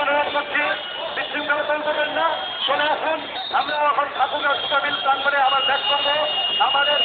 অনুরোধ করছি বিশৃঙ্খলা তৈরি করবেন না। চলে আসুন, আমরা এখন ঠাকুরের মিল প্রাঙ্গণে আবার ব্যাক করবো আমাদের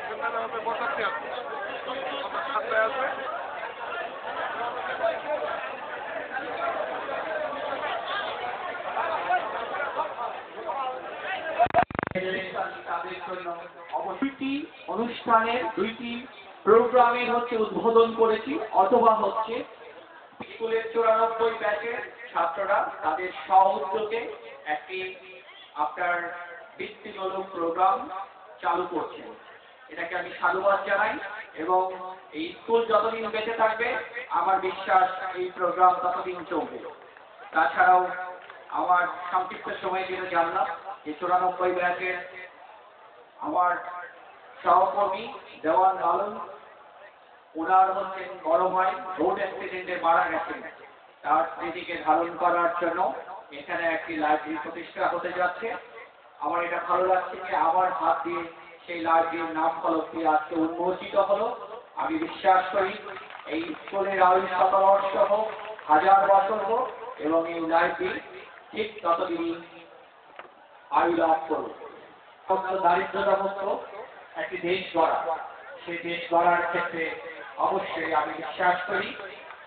সেখানে হবে বসাতে আসবে সাতটায় আসবে। দুইটি অনুষ্ঠানের দুইটি প্রোগ্রামের হচ্ছে উদ্বোধন করেছি, অথবা হচ্ছে স্কুলের 94 ব্যাচের ছাত্ররা তাদের সহযোগে একটি আপনার বৃত্তিমূলক প্রোগ্রাম চালু করছেন। এটাকে আমি সাধুবাদ জানাই এবং এই স্কুল যতদিন বেঁচে থাকবে আমার বিশ্বাস এই প্রোগ্রাম ততদিন চলবে। তাছাড়াও আমার সংক্ষিপ্ত সময়ে যেটা জানলাম যে 94 ব্যাচের আমার সহকর্মী দেওয়ান লালন, ওনার হচ্ছেন বড় ভাই রোড অ্যাক্সিডেন্টে মারা গেছেন, তার স্মৃতিকে ধারণ করার জন্য এখানে একটি লাইব্রেরি প্রতিষ্ঠা হতে যাচ্ছে। আমার এটা ভালো লাগছে যে আমার হাত দিয়ে সেই লাইব্রেরির নাম ফলকটি আজকে উন্মোচিত হলো। আমি বিশ্বাস করি এই স্কুলের আয়ু 17 বর্ষ হোক, 1000 বছর হোক এবং এই লাইব্রেরি ঠিক ততদিনই আয়ু লাভ করুক। দারিদ্রতা মুক্ত একটি দেশ গড়া, সেই দেশ গড়ার ক্ষেত্রে অবশ্যই আমি বিশ্বাস করি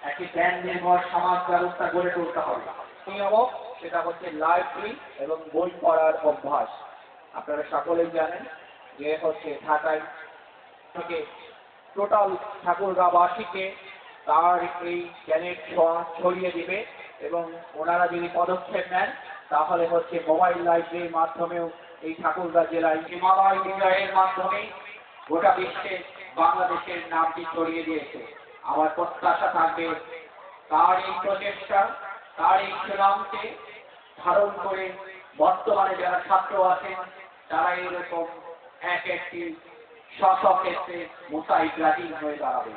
একটি জ্ঞান নির্ভর সমাজ ব্যবস্থা গড়ে তুলতে হবে। নিয়ামক সেটা হচ্ছে লাইব্রেরি এবং বই পড়ার অভ্যাস। আপনারা সকলেই জানেন যে হচ্ছে ঢাকায় থেকে টোটাল ঠাকুরগাঁওবাসীকে তার এই জ্ঞানের ছোঁয়া ছড়িয়ে দিবে এবং ওনারা যদি পদক্ষেপ নেন তাহলে হচ্ছে মোবাইল লাইব্রেরির মাধ্যমেও এই ঠাকুরগাঁ জেলায় হিমালয় বিজয়ের মাধ্যমে গোটা বিশ্বে বাংলাদেশের নামটি ছড়িয়ে দিয়েছে। আমার প্রত্যাশা থাকবে তার এই প্রচেষ্টা, তার এই সুনামকে ধারণ করে বর্তমানে যারা ছাত্র আছেন তারা এইরকম এক একটি স্বক্ষেত্রে মোসাইগ্রাহী হয়ে দাঁড়াবে।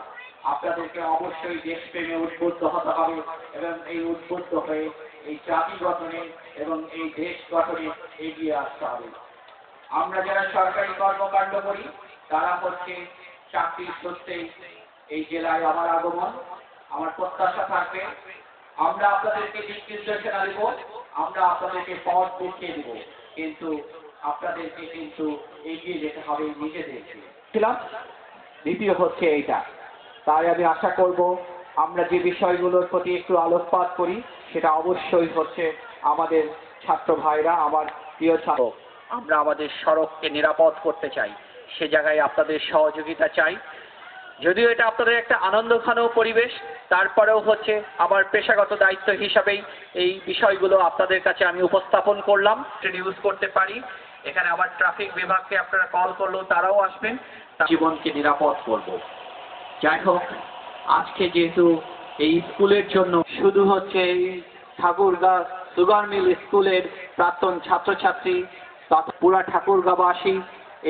আপনাদেরকে অবশ্যই দেশপ্রেমে উদ্বুদ্ধ হতে হবে এবং এই উদ্বুদ্ধ হয়ে এই জাতি গঠনে এবং এই দেশ গঠনে এগিয়ে আসতে হবে। আমরা যারা সরকারি কর্মকাণ্ড করি তারা হচ্ছে চাকরির সূত্রেই এই জেলায় আমার আগমন। আমার প্রত্যাশা থাকবে আমরা আপনাদেরকে দিক নির্দেশনা দেব, আমরা আপনাদেরকে পথ দেখিয়ে দেব, কিন্তু আপনাদেরকে কিন্তু এগিয়ে যেতে হবে নিজেদেরকে। দ্বিতীয় হচ্ছে এইটা, তাই আমি আশা করব আমরা যে বিষয়গুলোর প্রতি একটু আলোকপাত করি সেটা অবশ্যই হচ্ছে আমাদের ছাত্র ভাইরা, আমার প্রিয় ছাত্র, আমরা আমাদের সড়ককে নিরাপদ করতে চাই, সে জায়গায় আপনাদের সহযোগিতা চাই। যদিও এটা আপনাদের একটা আনন্দঘন পরিবেশ, তারপরেও হচ্ছে আমার পেশাগত দায়িত্ব হিসাবেই এই বিষয়গুলো আপনাদের কাছে আমি উপস্থাপন করলাম। ইউজ করতে পারি, এখানে আমার ট্রাফিক বিভাগকে আপনারা কল করলেও তারাও আসবেন, জীবনকে নিরাপদ করব। যাই হোক, আজকে যেহেতু এই স্কুলের জন্য শুধু হচ্ছে এই ঠাকুরগাঁ সুগার মিল স্কুলের প্রাক্তন ছাত্রছাত্রী তথা পুরা ঠাকুরগাঁবাসী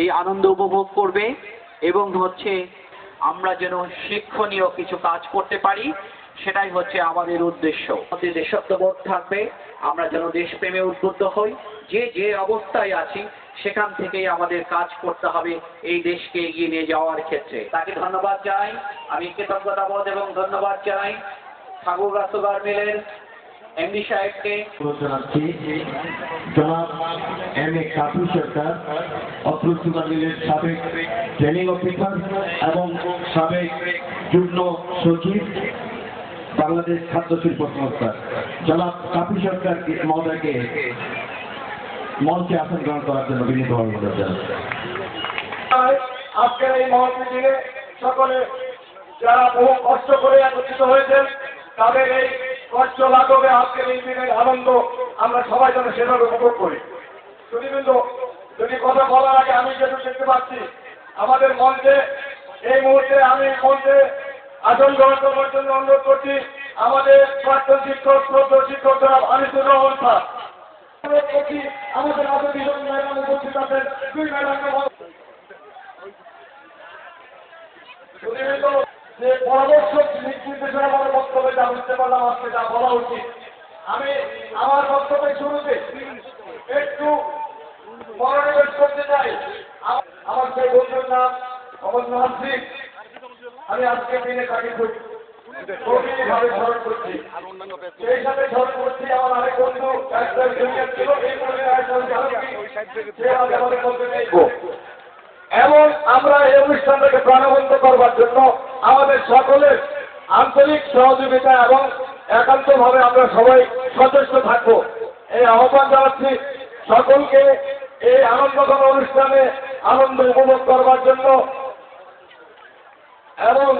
এই আনন্দ উপভোগ করবে এবং হচ্ছে আমরা যেন শিক্ষণীয় কিছু কাজ করতে পারি, সেটাই হচ্ছে আমাদের উদ্দেশ্য। আমাদের দেশাত্মবোধ থাকবে, আমরা যেন দেশপ্রেমে উদ্বুদ্ধ হই, যে যে অবস্থায় আছি সেখান থেকেই আমাদের কাজ করতে হবে এই দেশকে এগিয়ে নিয়ে যাওয়ার ক্ষেত্রে। তাকে ধন্যবাদ জানাই, আমি কৃতজ্ঞতাবোধ এবং ধন্যবাদ জানাই ঠাকুরগাঁ সুগার মিলের এমডি সাহেবকে। জানাচ্ছি জনাব এম.এ. কাপুর সরকার, অত্র সুগার মিলের সাবেক ট্রেনিং অফিসার এবং সাবেক যুগ্ম সচিব বাংলাদেশ খাদ্য শিল্প সংস্থা, জনাব কাপুর সরকার মহোদয়কে মঞ্চে আসন গ্রহণ করার জন্য বিনীতভাবে অনুরোধ জানাচ্ছি। আজকের এই মহৎ মিটিংয়ে সকলে যারা বহু কষ্ট করে একত্রিত হয়েছেন তাদের এই কষ্ট লাঘবে আজকের এই দিনের আনন্দ আমরা সবাই যেন সেভাবে উপভোগ করি। শুধুবৃন্দ, যদি কথা বলার আগে আমি যেটুকু দেখতে পাচ্ছি আমাদের মঞ্চে এই মুহূর্তে আমি মঞ্চে আসন গ্রহণ করার জন্য অনুরোধ করছি আমাদের প্রাক্তন শিক্ষক শ্রদ্ধ শিক্ষক জনাব আনিসুর রহমান স্যার। আমাদের আদরণীয় ম্যাডাম উপস্থিত আছেন, দুই ম্যাডামকে যে পরামর্শ নির্দেশনা আমার বক্তব্যে যা বুঝতে পারলাম আজকে যা বলা উচিত, আমি আমার বক্তব্যের শুরুতে একটু মনোনিবেশ করতে চাই। আমার সেই বন্ধুর নাম মোহাম্মদ নাসির। আমি আজকে দিনে তাকে খুব গভীরভাবে স্মরণ করছি। সেই সাথে স্মরণ করছি আমার আরেক বন্ধু জুনিয়র ছিল, এই মনে আমাদের মধ্যে নেই। এবং আমরা এই অনুষ্ঠানটাকে প্রাণবন্ত করবার জন্য আমাদের সকলের আন্তরিক সহযোগিতা এবং একান্তভাবে আমরা সবাই সচেষ্ট থাকবো এই আহ্বান জানাচ্ছি সকলকে এই আনন্দঘন অনুষ্ঠানে আনন্দ উপভোগ করবার জন্য। এবং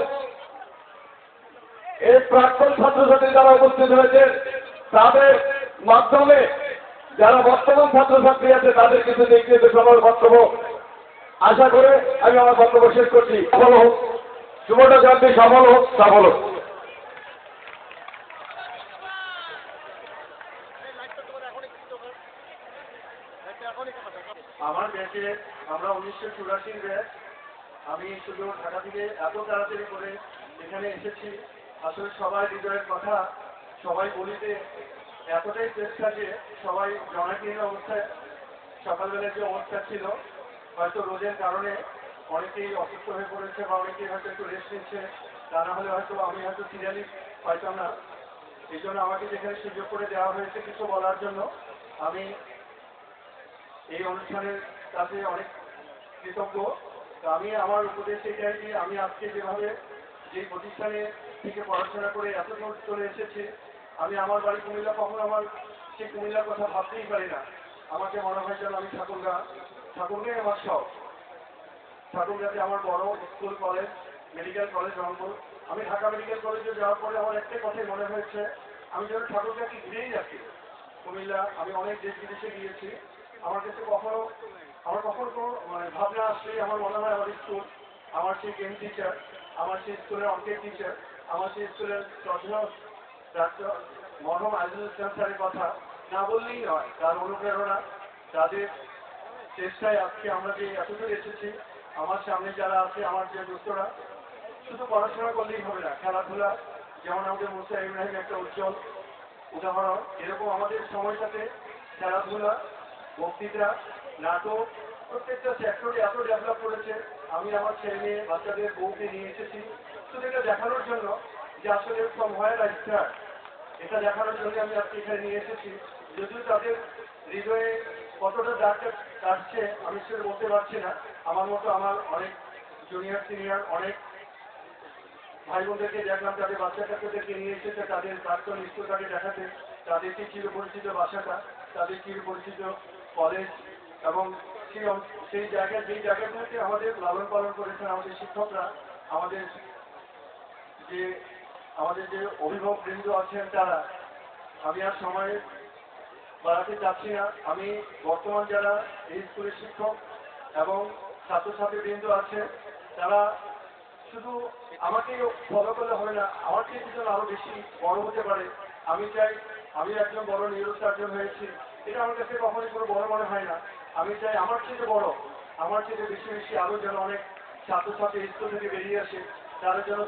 এই প্রাক্তন ছাত্রছাত্রী যারা উপস্থিত হয়েছে তাদের মাধ্যমে যারা বর্তমান ছাত্রছাত্রী আছে তাদের কিছু দিক নির্দেশনার বক্তব্য আশা করে আমি আমার বক্তব্য শেষ করছি। সফল হোক শুভটা জয়ন্তী, সফল হোক, সফল হোক। আমার ব্যাচে আমরা 1984 ব্যাচ। আমি শুধু ঢাকা থেকে এত তাড়াতাড়ি করে এখানে এসেছি, আসলে সবাই হৃদয়ের কথা সবাই বলিতে এতটাই চেষ্টা যে সবাই জনাকীর্ণ অবস্থায় সকালবেলায় যে অবস্থা ছিল হয়তো রোদের কারণে অনেকেই অসুস্থ হয়ে পড়েছে বা অনেকেই হয়তো একটু রেস্ট নিচ্ছে, তা না হলে হয়তো আমি হয়তো সিরিয়ালি পাইতাম না। এই জন্য আমাকে যেখানে সুযোগ করে দেওয়া হয়েছে কিছু বলার জন্য আমি এই অনুষ্ঠানের কাছে অনেক কৃতজ্ঞ। তো আমি আমার উপদেশ এটাই যে আমি আজকে যেভাবে যে প্রতিষ্ঠানে থেকে পড়াশোনা করে এত দূর চলে এসেছি, আমি আমার বাড়ি কুমিল্লা, কখনো আমার সেই কুমিল্লার কথা ভাবতেই পারি না। আমাকে মনে হয় যেন আমি ঠাকুরগাঁই আমার সব। ঠাকুরগাঁতে আমার বড় school, college, medical college Rangpur. আমি ঢাকা মেডিকেল কলেজে যাওয়ার পরে আমার একটাই কথাই মনে হয়েছে, আমি যেন ঠাকুরগাঁকে ঘিরেই রাখি। কুমিল্লা আমি অনেক দেশ বিদেশে গিয়েছি, আমার কাছে কখনো কোনো ভাবনা আসলে আমার মনে হয় আমার স্কুল, আমার সেই গেম টিচার, আমার সেই স্কুলের অঙ্কের টিচার, আমার সেই স্কুলের শ্রদ্ধেয় ডাক্তার মরহুম আজিজুল ইসলাম স্যারের কথা না বললেই নয়। তার অনুপ্রেরণা, তাদের চেষ্টায় আজকে আমরা যে এতদূর এসেছি। আমার সামনে যারা আছে, আমার যে দোস্তরা, শুধু পড়াশোনা করলেই হবে না, খেলাধুলা, যেমন আমাদের মুসা ইব্রাহিম একটা উজ্জ্বল উদাহরণ, এরকম আমাদের সময়টাতে খেলাধুলা, বক্তৃতা, নাটক, প্রত্যেকটা সেক্টরে এত ডেভেলপ করেছে। আমি আমার ছেলে মেয়ে বাচ্চাদের বউকে নিয়ে এসেছি শুধু এটা দেখানোর জন্য যে আসলে ফ্রম হোয়ার আই স্টার্ট, এটা দেখানোর জন্য আমি আজকে এখানে নিয়ে এসেছি। যদিও তাদের হৃদয়ে কতটা দাগ কাটছে আমি সেটা বলতে পারছি না। আমার মতো আমার অনেক জুনিয়র সিনিয়র অনেক ভাই বোনদেরকে দেখলাম তাদের বাচ্চা কাচ্চাদেরকে নিয়ে এসেছে তাদের প্রাক্তন স্কুলটাকে দেখাতে, তাদের যে চিরপরিচিত বাসাটা, তাদের চিরপরিচিত কলেজ এবং সেই জায়গায় যেই জায়গাটাকে আমাদের লালন পালন করেছেন আমাদের শিক্ষকরা, আমাদের যে অভিভাবকবৃন্দ আছেন তারা। আমি আর সময় বাড়াতে চাচ্ছি না। আমি বর্তমান যারা এই স্কুলের শিক্ষক এবং ছাত্রছাত্রীবৃন্দ আছে তারা শুধু আমাকে ফলো করলে হবে না, আমার চেয়ে দুজন আরো বেশি বড় হতে পারে। আমি চাই আমি একজন বড় নিউরো সার্জন হয়েছি, এটা আমার কাছে কখনোই কোনো বড় মনে হয় না। আমি চাই আমার চেয়ে বড়, আমার চেয়ে বেশি বেশি আরো যেন অনেক ছাত্রছাত্রী স্কুল থেকে বেরিয়ে আসে, তারা যেন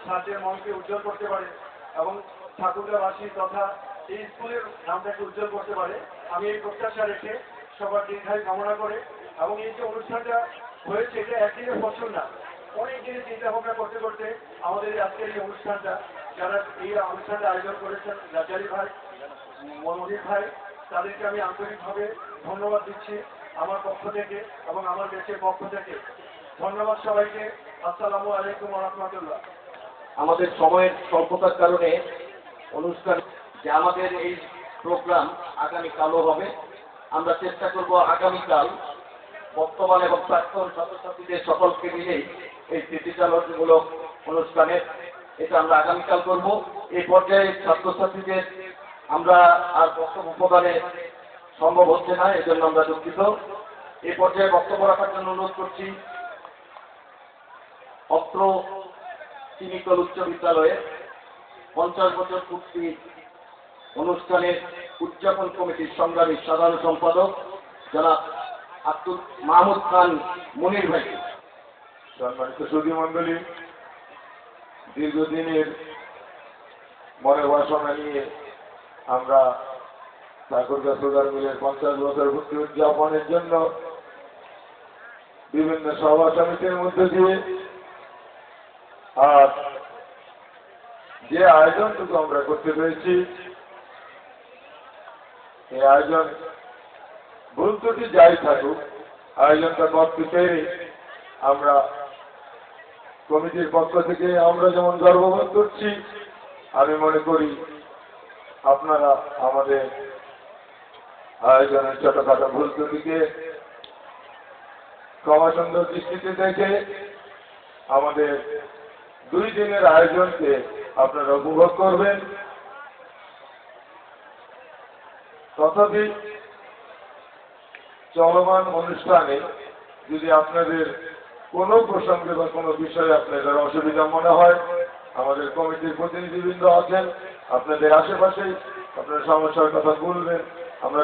ছাত্রের মনকে উজ্জ্বল করতে পারে এবং ঠাকুরগাঁবাসী তথা এই স্কুলের নামটাকে উজ্জ্বল করতে পারে। আমি এই প্রত্যাশা রেখে সবার দীর্ঘায়ু কামনা করে এবং এই যে অনুষ্ঠানটা হয়েছে এটা একদিনের ফসল না, অনেক দিনের চিন্তা ভাবনা করতে করতে আমাদের আজকের এই অনুষ্ঠানটা, যারা এই অনুষ্ঠানটা আয়োজন করেছেন রাজারি ভাই, মনোদীপ ভাই, তাদেরকে আমি আন্তরিকভাবে ধন্যবাদ দিচ্ছি আমার পক্ষ থেকে এবং আমার দেশের পক্ষ থেকে। ধন্যবাদ সবাইকে। আসসালামু আলাইকুম ওয়া রাহমাতুল্লাহ। আমাদের সময়ের স্বল্পতার কারণে অনুষ্ঠান যে আমাদের এই প্রোগ্রাম আগামীকালও হবে। আমরা চেষ্টা করব আগামীকাল বর্তমান এবং প্রাক্তন ছাত্রছাত্রীদের সকলকে মিলেই এই স্মৃতিচারণমূলক অনুষ্ঠানের এটা আমরা আগামীকাল করব। এই পর্যায়ে ছাত্রছাত্রীদের আমরা আর বক্তব্য প্রদানে সম্ভব হচ্ছে না, এজন্য আমরা দুঃখিত। এই পর্যায়ে বক্তব্য রাখার জন্য অনুরোধ করছি অত্র চিনিকল উচ্চ বিদ্যালয়ে 50 বছর পূর্তি অনুষ্ঠানের উদযাপন কমিটির সংগ্রামী সাধারণ সম্পাদক জনাব আব্দুল মাহমুদ খান মুনির ভাই। সম্মানিত সুধী মণ্ডলী, দীর্ঘদিনের মনের বাসনা নিয়ে আমরা ঠাকুরগাঁ সুগার মিলের 50 বছর পূর্তি উদযাপনের জন্য বিভিন্ন সভা সমিতির মধ্যে দিয়ে আর যে আয়োজনটুকু আমরা করতে পেরেছি, এই আয়োজন ভুল ত্রুটি যাই থাকুক, আয়োজনটা করতে পেরে আমরা কমিটির পক্ষ থেকে আমরা যেমন গর্ববোধ করছি, আমি মনে করি আপনারা আমাদের আয়োজনের ছোটখাটো ভুল ত্রুটিকে ক্ষমা সুন্দর দৃষ্টিতে দেখে আমাদের 2 দিনের আয়োজনকে আপনারা উপভোগ করবেন। তথাপি চলমান অনুষ্ঠানে যদি আপনাদের কোনো প্রসঙ্গে বা কোনো বিষয়ে আপনাদের অসুবিধা মনে হয়, আমাদের কমিটির প্রতিনিধিবৃন্দ আছেন আপনাদের আশেপাশেই, আপনার সমস্যার কথা বলবেন। আমরা